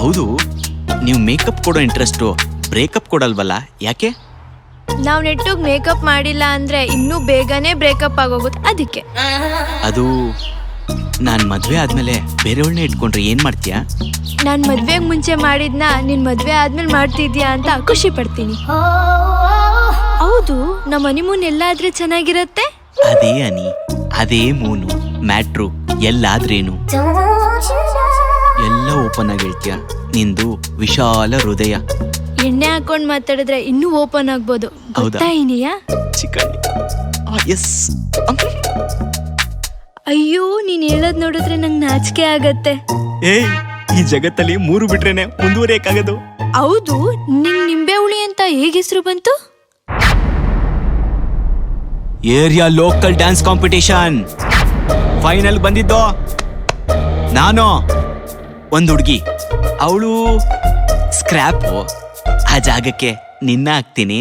ಹೌದು, ನೀವು ಮೇಕಪ್ ಕೊಡೋ ಇಂಟ್ರೆಸ್ಟು ಬ್ರೇಕಪ್ ಕೊಡಲ್ವಲ್ಲ, ಯಾಕೆ? ನಾವು ನೆಟ್ಟಗೆ ಮೇಕಪ್ ಮಾಡಿಲ್ಲ ಅಂದ್ರೆ ಇನ್ನೂ ಬೇಗನೆ ಬ್ರೇಕಪ್ ಆಗೋಗುತ್ತೆ, ಅದಕ್ಕೆ. ಅದು ನಾನು ಮದುವೆ ಆದ್ಮೇಲೆ ಬೇರೆಯವ್ಳನ್ನೇ ಇಟ್ಕೊಂಡ್ರೆ ಏನ್ ಮಾಡ್ತೀಯಾ? ನಾನು ಮದ್ವೆಗೆ ಮುಂಚೆ ಮಾಡಿದ್ನ ನಿನ್ ಮದ್ವೆ ಆದ್ಮೇಲೆ ಮಾಡ್ತಿದ್ಯಾ ಅಂತ ಖುಷಿ ಪಡ್ತೀನಿ. ಹೌದು, ನಮ್ಮ ಹನಿಮೂನ್ ಎಲ್ಲಾದ್ರೆ ಚೆನ್ನಾಗಿರತ್ತೆ? ಅದೇ ಅನಿ, ಅದೇ ಮೂನು, ಮ್ಯಾಟ್ರು ಎಲ್ಲಾದ್ರೇನು ಎಲ್ಲ ಓಪನ್ ಆಗಿ ಹೇಳ್ತೀಯ. ನಿಂದು ವಿಶಾಲ ಹೃದಯ. ಎಣ್ಣೆ ಹಾಕೊಂಡ್ ಮಾತಾಡಿದ್ರೆ ಇನ್ನೂ ಓಪನ್ ಆಗ್ಬೋದು, ಗೊತ್ತಾ ಇನಿಯಾ? ಚಿಕನ್. ಎಸ್. ಅಯ್ಯೋ, ನೀನ್ ಹೇಳೋದ್ ನೋಡಿದ್ರೆ ನಂಗೆ ನಾಚಿಕೆ ಆಗತ್ತೆ. ಏಯ್, ಈ ಜಗತ್ತಲ್ಲಿ 3 ಬಿಟ್ರೇನೆ ಮುಂದುವರಿಯಕ್ಕಾಗದು. ಹೌದು, ನಿಂಗ್ ನಿಂಬೆ ಹುಳಿ ಅಂತ ಹೇಗೆ ಹೆಸರು ಬಂತು? Area local dance competition final ಬಂದಿದ್ದೋ ನಾನು. ಒಂದು ಹುಡುಗಿ, ಅವಳು ಸ್ಕ್ರ್ಯಾಪು. ಆ ಜಾಗಕ್ಕೆ ನಿನ್ನ ಹಾಕ್ತೀನಿ.